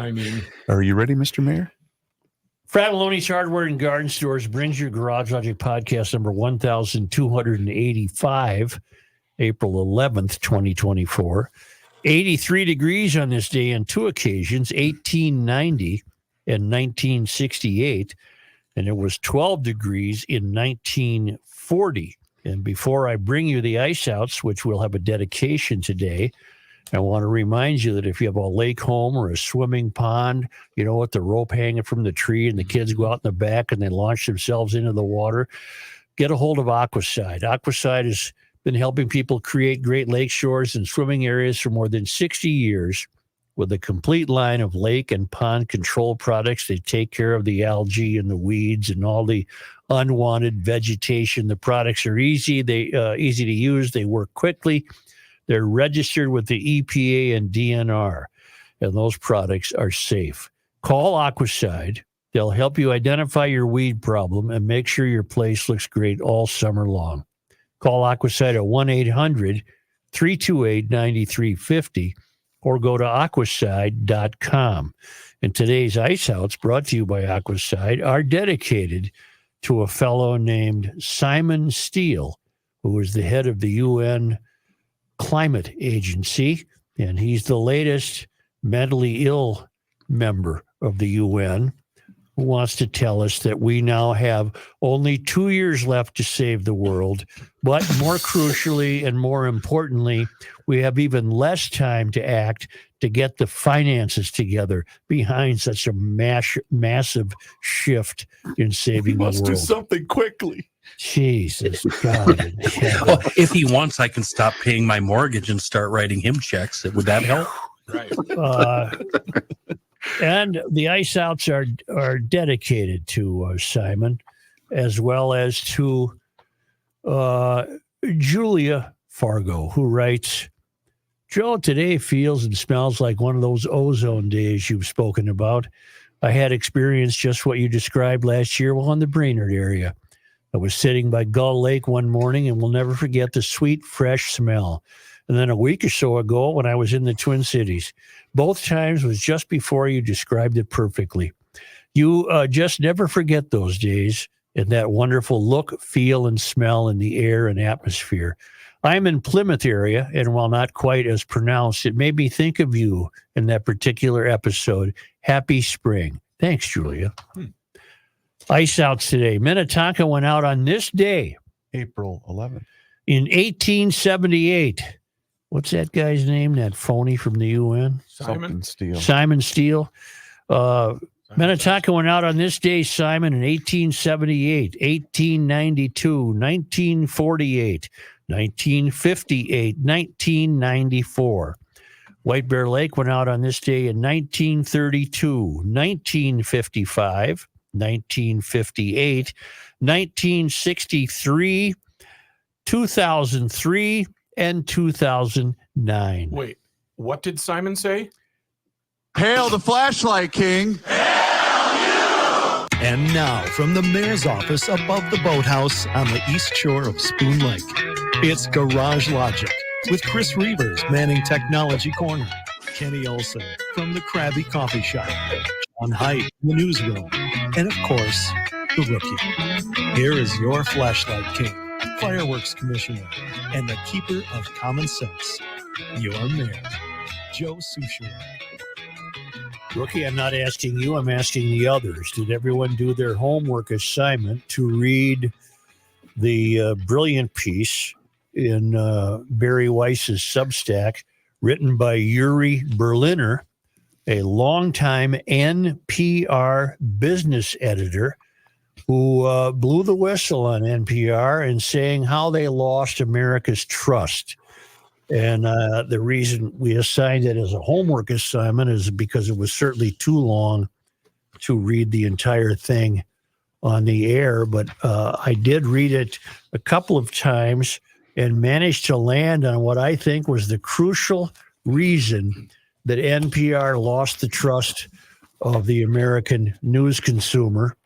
I mean, Are you ready, Mr. Mayor? Fratelloni's Hardware and Garden Stores brings you Garage Logic podcast number 1285, April 11th, 2024. 83 degrees on this day on two occasions, 1890 and 1968. And it was 12 degrees in 1940. And before I bring you the ice outs, which we'll have a dedication today, I want to remind you that if you have a lake home or a swimming pond, you know, with the rope hanging from the tree and the kids go out in the back and they launch themselves into the water, get a hold of Aquaside. Aquaside has been helping people create great lake shores and swimming areas for more than 60 years. With a complete line of lake and pond control products, they take care of the algae and the weeds and all the unwanted vegetation. The products are easy. Easy to use. They work quickly. They're registered with the EPA and DNR, and those products are safe. Call Aquaside. They'll help you identify your weed problem and make sure your place looks great all summer long. Call Aquaside at 1-800-328-9350 or go to aquaside.com. And today's Ice Outs, brought to you by Aquaside, are dedicated to a fellow named Simon Steele, who is the head of the UN Climate Agency, and he's the latest mentally ill member of the UN, who wants to tell us that we now have only 2 years left to save the world, but more crucially and more importantly, we have even less time to act to get the finances together behind such a massive shift in saving the world. We must do something quickly. Jesus God. Well, if he wants, I can stop paying my mortgage and start writing him checks. Would that help? right. And the ice outs are dedicated to Simon, as well as to Julia Fargo, who writes, Joe, today feels and smells like one of those ozone days you've spoken about. I had experienced just what you described last year while in the Brainerd area. I was sitting by Gull Lake one morning and will never forget the sweet, fresh smell. And then a week or so ago when I was in the Twin Cities. Both times was just before you described it perfectly. You just never forget those days and that wonderful look, feel, and smell in the air and atmosphere. I'm in Plymouth area, and while not quite as pronounced, it made me think of you in that particular episode. Happy spring. Thanks, Julia. Ice outs today. Minnetonka went out on this day, April 11th. in 1878. What's that guy's name? That phony from the UN? Simon Steele. Simon Steele. Minnetonka went out on this day, Simon, in 1878, 1892, 1948, 1958, 1994. White Bear Lake went out on this day in 1932, 1955, 1958, 1963, 2003, and 2009. Wait, what did Simon say? Hail the flashlight king. And now, from the mayor's office above the boathouse on the east shore of Spoon Lake, it's Garage Logic with Chris Reavers manning Technology Corner, Kenny Olson from the Krabby Coffee Shop, Shawn Heidt in the newsroom, and of course, the Rookie. Here is your flashlight king, fireworks commissioner, and the keeper of common sense, your mayor, Joe Souchere. Rookie, I'm not asking you, I'm asking the others. Did everyone do their homework assignment to read the brilliant piece in Barry Weiss's Substack, written by Yuri Berliner, a longtime NPR business editor who blew the whistle on NPR and saying how they lost America's trust. And the reason we assigned it as a homework assignment is because it was certainly too long to read the entire thing on the air. But I did read it a couple of times and managed to land on what I think was the crucial reason that NPR lost the trust of the American news consumer.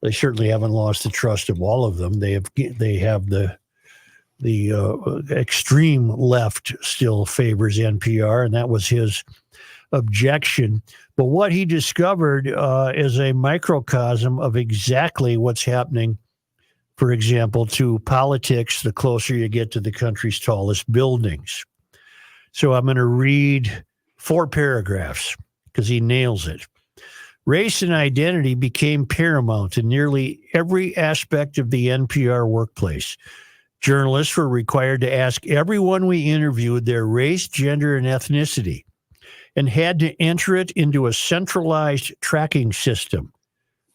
They certainly haven't lost the trust of all of them. They have the extreme left still favors NPR, and that was his objection. But what he discovered is a microcosm of exactly what's happening, for example, to politics the closer you get to the country's tallest buildings. So I'm going to read 4 paragraphs because he nails it. Race and identity became paramount in nearly every aspect of the NPR workplace. Journalists were required to ask everyone we interviewed their race, gender, and ethnicity, and had to enter it into a centralized tracking system.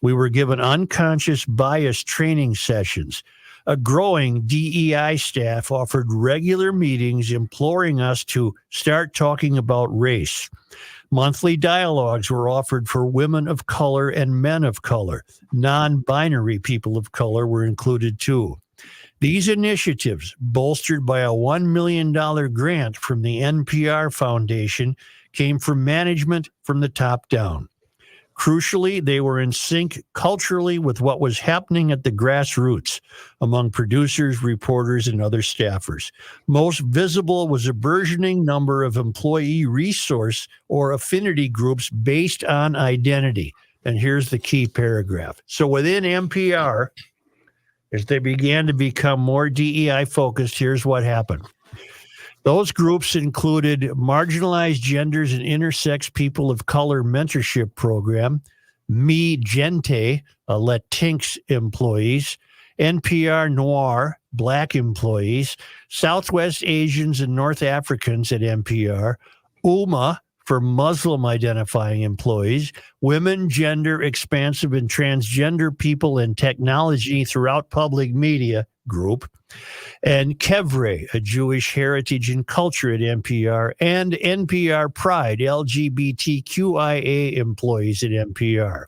We were given unconscious bias training sessions. A growing DEI staff offered regular meetings imploring us to start talking about race. Monthly dialogues were offered for women of color and men of color. Non-binary people of color were included too. These initiatives, bolstered by a $1 million grant from the NPR Foundation, came from management from the top down. Crucially, they were in sync culturally with what was happening at the grassroots among producers, reporters, and other staffers. Most visible was a burgeoning number of employee resource or affinity groups based on identity. And here's the key paragraph. So within NPR, as they began to become more DEI focused, here's what happened. Those groups included Marginalized Genders and Intersex People of Color Mentorship Program, Mi Gente, Latinx employees, NPR Noir, Black employees, Southwest Asians and North Africans at NPR, UMA for Muslim identifying employees, Women, Gender, Expansive, and Transgender People in Technology throughout public media group, and Kevre, a Jewish heritage and culture at NPR, and NPR Pride, LGBTQIA employees at NPR.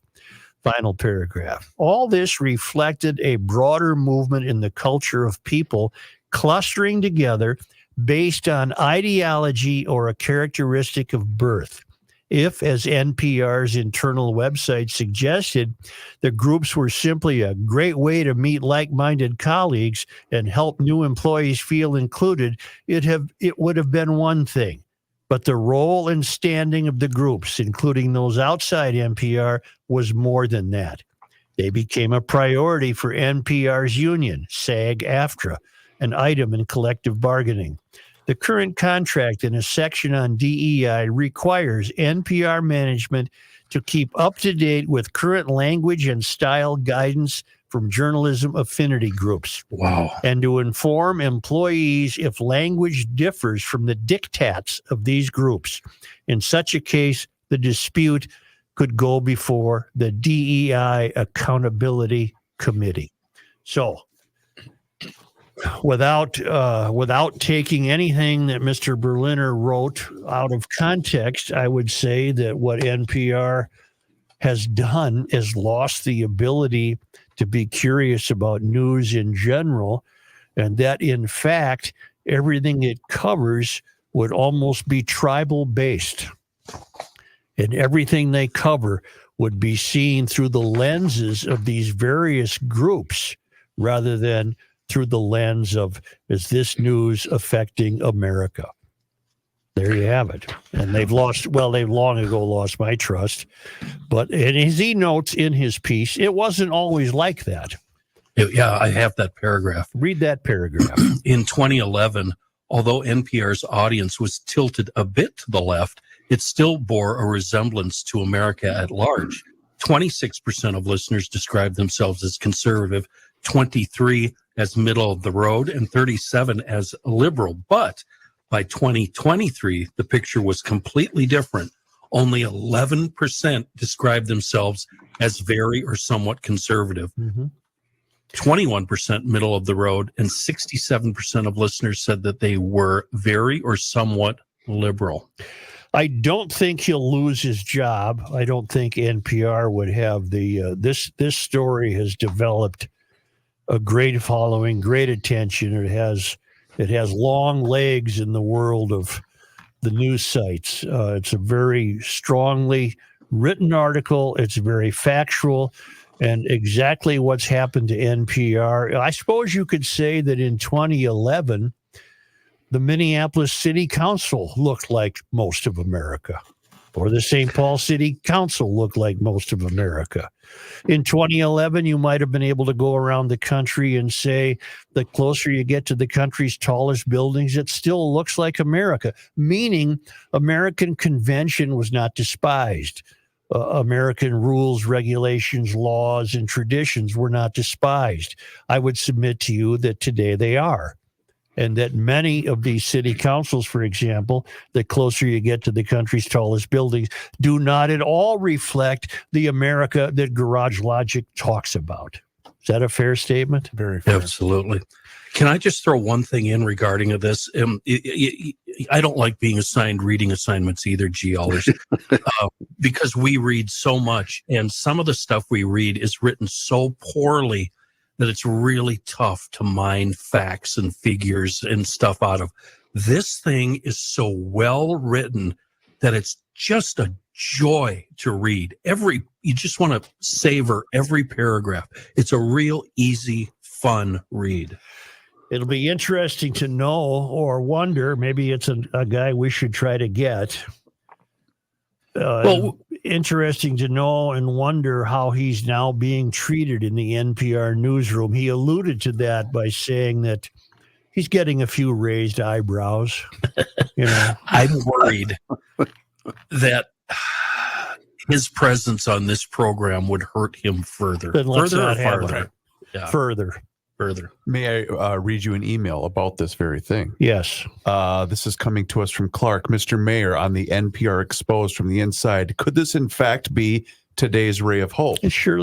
Final paragraph. All this reflected a broader movement in the culture of people clustering together based on ideology or a characteristic of birth. If, as NPR's internal website suggested, the groups were simply a great way to meet like-minded colleagues and help new employees feel included, it would have been one thing. But the role and standing of the groups, including those outside NPR, was more than that. They became a priority for NPR's union, SAG-AFTRA, an item in collective bargaining. The current contract in a section on DEI requires NPR management to keep up to date with current language and style guidance from journalism affinity groups. Wow. And to inform employees if language differs from the diktats of these groups. In such a case, the dispute could go before the DEI Accountability Committee. So, without taking anything that Mr. Berliner wrote out of context, I would say that what NPR has done is lost the ability to be curious about news in general, and that, in fact, everything it covers would almost be tribal-based. And everything they cover would be seen through the lenses of these various groups rather than through the lens of, is this news affecting America? There you have it. And they've long ago lost my trust. But and as he notes in his piece, it wasn't always like that. Yeah, I have that paragraph. Read that paragraph. In 2011, although NPR's audience was tilted a bit to the left, it still bore a resemblance to America at large. 26% of listeners described themselves as conservative, 23% as middle of the road, and 37% as liberal. But by 2023, the picture was completely different. Only 11% described themselves as very or somewhat conservative. 21% middle of the road, and 67% of listeners said that they were very or somewhat liberal. I don't think he'll lose his job. I don't think NPR would have the this story has developed a great following, great attention. It has long legs in the world of the news sites. It's a very strongly written article. It's very factual, and exactly what's happened to NPR. I suppose you could say that in 2011, the Minneapolis City Council looked like most of America. or the St. Paul City Council look like most of America. In 2011, you might have been able to go around the country and say the closer you get to the country's tallest buildings, it still looks like America, meaning American convention was not despised. American rules, regulations, laws, and traditions were not despised. I would submit to you that today they are. And that many of these city councils, for example, the closer you get to the country's tallest buildings, do not at all reflect the America that Garage Logic talks about. Is that a fair statement? Very fair. Absolutely. Can I just throw one thing in regarding this? I don't like being assigned reading assignments either, GLers, because we read so much, and some of the stuff we read is written so poorly that it's really tough to mine facts and figures and stuff out of. This thing is so well written that it's just a joy to read. You just want to savor every paragraph. It's a real easy, fun read. It'll be interesting to know or wonder, maybe it's a guy we should try to get. Interesting to know and wonder how he's now being treated in the NPR newsroom. He alluded to that by saying that he's getting a few raised eyebrows. I'm worried that his presence on this program would hurt him further. Then let's Further or not have farther? it. Yeah. Further. May I read you an email about this very thing? Yes. This is coming to us from Clark. Mr. Mayor, on the NPR Exposed from the Inside, could this in fact be today's ray of hope? It sure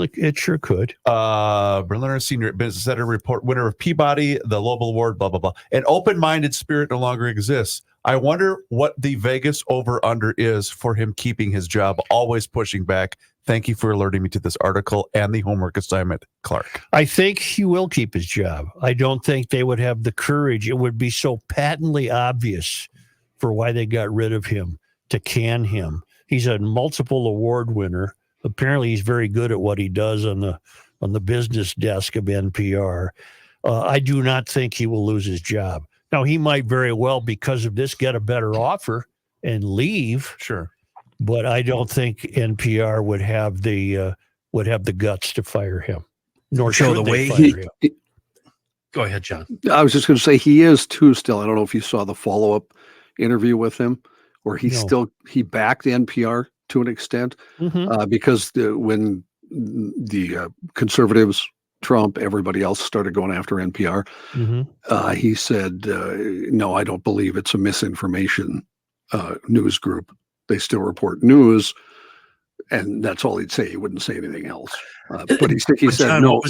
could. Berliner Senior Business Editor Report, winner of Peabody, the Lobel Award, blah, blah, blah. An open-minded spirit no longer exists. I wonder what the Vegas over-under is for him keeping his job, always pushing back. Thank you for alerting me to this article and the homework assignment, Clark. I think he will keep his job. I don't think they would have the courage. It would be so patently obvious for why they got rid of him to can him. He's a multiple award winner. Apparently, he's very good at what he does on the business desk of NPR. I do not think he will lose his job. Now, he might very well, because of this, get a better offer and leave. Sure. But I don't think NPR would have the guts to fire him. Nor So should the they way fire him. Go ahead, John. I was just going to say he is too still. I don't know if you saw the follow-up interview with him, or he backed NPR to an extent, because when the conservatives, Trump, everybody else started going after NPR, he said, no, I don't believe it's a misinformation news group. They still report news, and that's all he'd say. He wouldn't say anything else. But he said, John, no.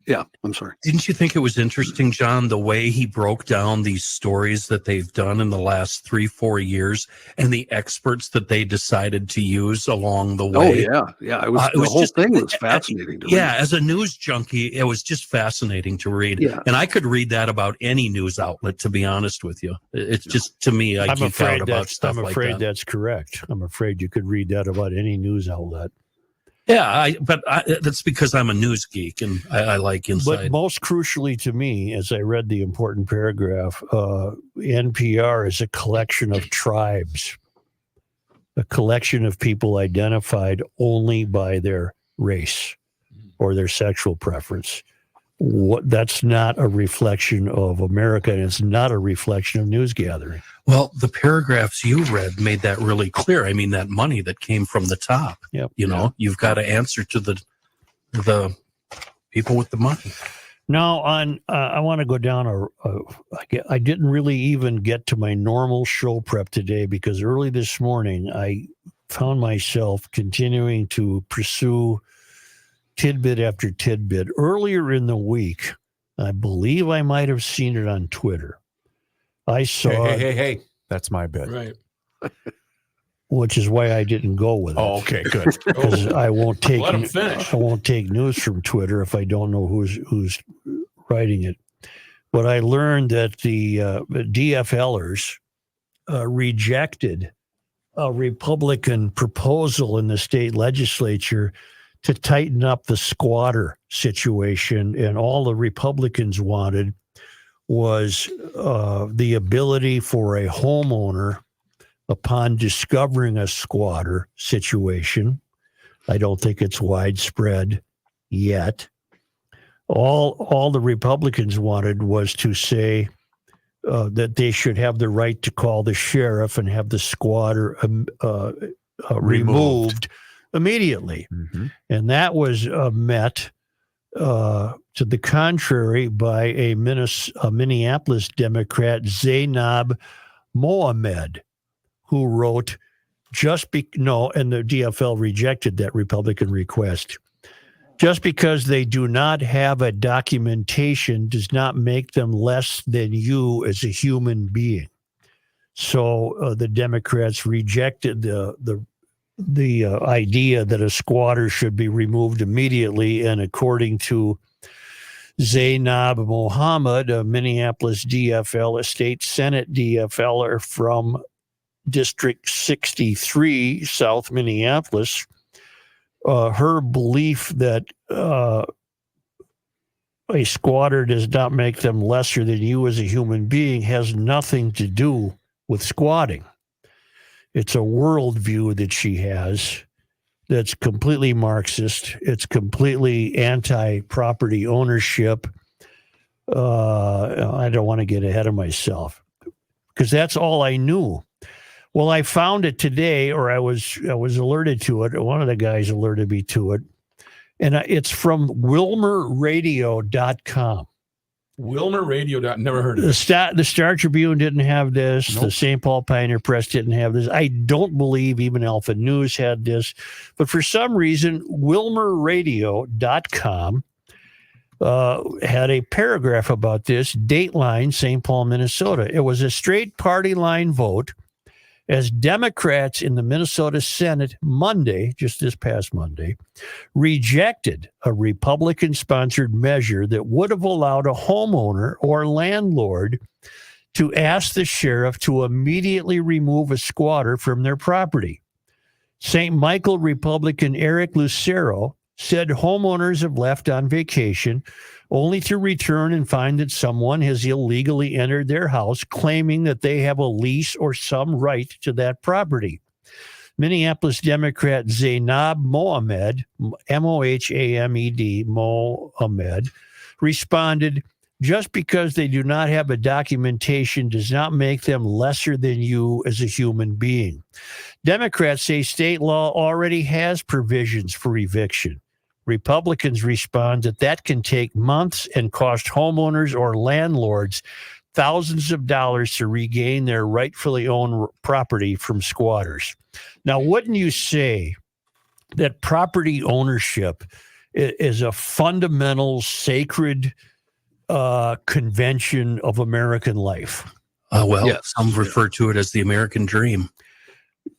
Yeah, I'm sorry. Didn't you think it was interesting, John, the way he broke down these stories that they've done in the last 3-4 years and the experts that they decided to use along the way? Oh, yeah. It was the whole thing was fascinating to read. Yeah, as a news junkie, it was just fascinating to read. Yeah. And I could read that about any news outlet, to be honest with you. It's just, to me, I geek out about stuff like that. I'm afraid that's correct. I'm afraid you could read that about any news outlet. Yeah, but that's because I'm a news geek and I like inside. But most crucially to me, as I read the important paragraph, NPR is a collection of tribes, a collection of people identified only by their race or their sexual preference. That's not a reflection of America, and it's not a reflection of news gathering. Well, the paragraphs you read made that really clear. I mean, that money that came from the top. Yep. You've got to answer to the people with the money. Now, I want to go down I didn't really even get to my normal show prep today because early this morning I found myself continuing to pursue tidbit after tidbit. Earlier in the week, I believe I might have seen it on Twitter. I saw Hey, that's my bit. Right. Which is why I didn't go with it. Oh, okay, good. Because I won't take Let him finish. I won't take news from Twitter if I don't know who's writing it. But I learned that the DFLers rejected a Republican proposal in the state legislature to tighten up the squatter situation, and all the Republicans wanted was the ability for a homeowner upon discovering a squatter situation. I don't think it's widespread yet. All the Republicans wanted was to say that they should have the right to call the sheriff and have the squatter removed immediately. Mm-hmm. And that was met to the contrary by a Minneapolis Democrat, Zaynab Mohamed, who wrote, and the DFL rejected that Republican request. Just because they do not have a documentation does not make them less than you as a human being. So the Democrats rejected the idea that a squatter should be removed immediately. And according to Zaynab Mohamed, a Minneapolis DFL, a state Senate DFLer from District 63, South Minneapolis, her belief that a squatter does not make them lesser than you as a human being has nothing to do with squatting. It's a worldview that she has that's completely Marxist. It's completely anti-property ownership. I don't want to get ahead of myself because that's all I knew. Well, I found it today, or I was alerted to it. One of the guys alerted me to it. And it's from WilmerRadio.com. Wilmer Radio. Never heard of it. The Star Tribune didn't have this. Nope. The St. Paul Pioneer Press didn't have this. I don't believe even Alpha News had this. But for some reason, WilmerRadio.com had a paragraph about this. Dateline, St. Paul, Minnesota. It was a straight party line vote as Democrats in the Minnesota Senate Monday, just this past Monday, rejected a Republican-sponsored measure that would have allowed a homeowner or landlord to ask the sheriff to immediately remove a squatter from their property. St. Michael Republican Eric Lucero said homeowners have left on vacation only to return and find that someone has illegally entered their house, claiming that they have a lease or some right to that property. Minneapolis Democrat Zaynab Mohamed, Mohamed, Mohamed, responded, just because they do not have a documentation does not make them lesser than you as a human being. Democrats say state law already has provisions for eviction. Republicans respond that can take months and cost homeowners or landlords thousands of dollars to regain their rightfully owned property from squatters. Now, wouldn't you say that property ownership is a fundamental, sacred convention of American life? Yes. Some refer to it as the American dream.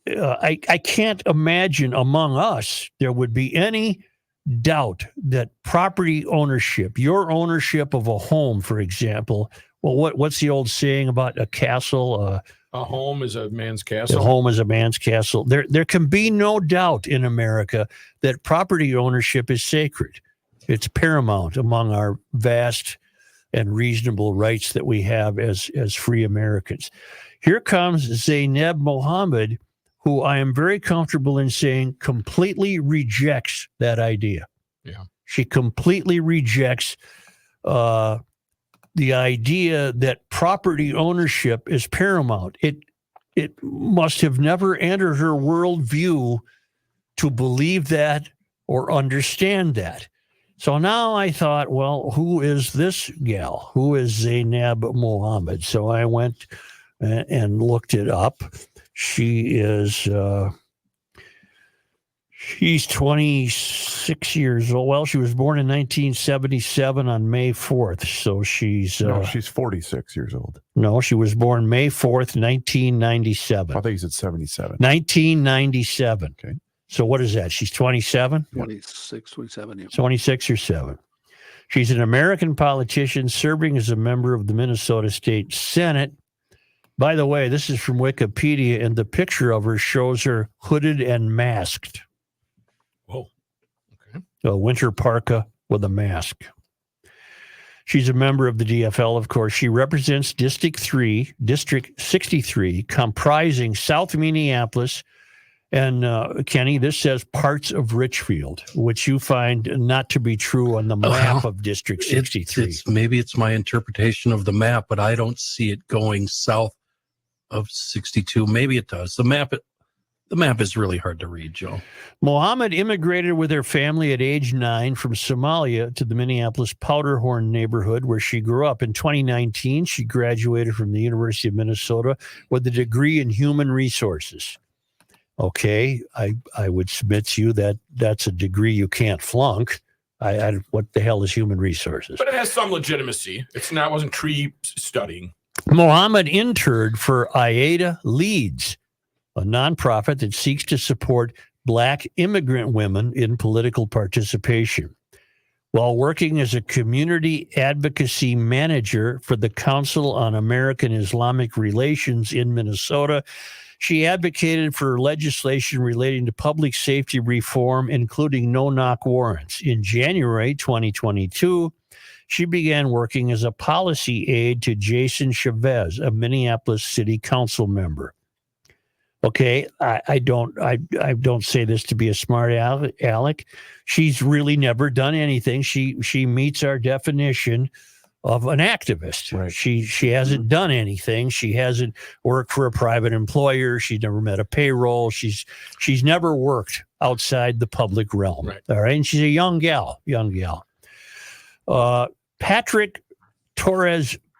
I can't imagine among us there would be any doubt that property ownership, your ownership of a home, for example, well, what's the old saying about a castle? A home is a man's A castle. home is a man's castle. There can be no doubt in America that property ownership is sacred. It's paramount among our vast and reasonable rights that we have as free Americans. Here comes Zaynab Mohamed, who I am very comfortable in saying completely rejects that idea. Yeah. She completely rejects the idea that property ownership is paramount. It must have never entered her worldview to believe that or understand that. So now I thought, well, who is this gal? Who is Zaynab Mohamed? So I went and looked it up. She is, she's 26 years old. Well, she was born in 1977 on May 4th. So she's... No, she's 46 years old. No, she was born May 4th, 1997. I think you said 77. 1997. Okay. So what is that? She's 27? 26, 27. Yeah. 26 or 7. She's an American politician serving as a member of the Minnesota State Senate. By the way, this is from Wikipedia, and the picture of her shows her hooded and masked. Whoa. Okay. A winter parka with a mask. She's a member of the DFL, of course. She represents District 63, comprising South Minneapolis. And Kenny, this says parts of Richfield, which you find not to be true on the map of District 63. Maybe it's my interpretation of the map, but I don't see it going south of 62. Maybe it does. The map is really hard to read, Joe. Mohamed immigrated with her family at age 9 from Somalia to the Minneapolis Powderhorn neighborhood where she grew up. In 2019, she graduated from the University of Minnesota with a degree in human resources. Okay, I would submit to you that that's a degree you can't flunk. What the hell is human resources? But it has some legitimacy. Wasn't tree studying. Mohamed interned for IATA Leads, a nonprofit that seeks to support Black immigrant women in political participation. While working as a community advocacy manager for the Council on American Islamic Relations in Minnesota, she advocated for legislation relating to public safety reform, including no-knock warrants. In January 2022, she began working as a policy aide to Jason Chavez, a Minneapolis City Council member. Okay, I don't say this to be a smart aleck. She's really never done anything. She meets our definition of an activist. Right. She hasn't done anything. She hasn't worked for a private employer. She's never met a payroll. She's never worked outside the public realm. Right. All right. And she's a young gal.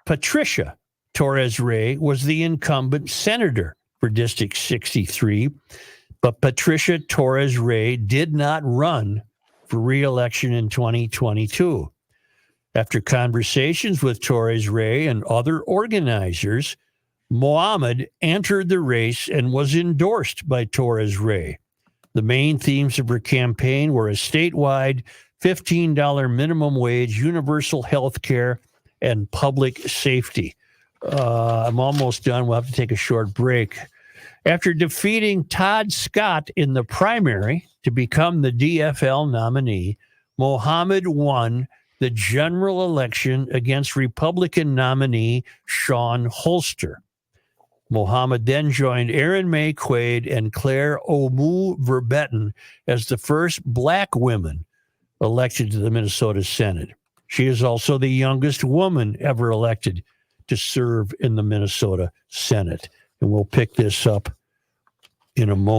Patricia Torres Ray was the incumbent senator for District 63, but Patricia Torres Ray did not run for re-election in 2022. After conversations with Torres Ray and other organizers, Mohamed entered the race and was endorsed by Torres Ray. The main themes of her campaign were a statewide $15 minimum wage, universal health care, and public safety. I'm almost done. We'll have to take a short break. After defeating Todd Scott in the primary to become the DFL nominee, Mohamed won the general election against Republican nominee Shawn Holster. Mohamed then joined Erin May Quaid and Claire Omu Verbetten as the first Black women elected to the Minnesota Senate. She is also the youngest woman ever elected to serve in the Minnesota Senate. And we'll pick this up in a moment.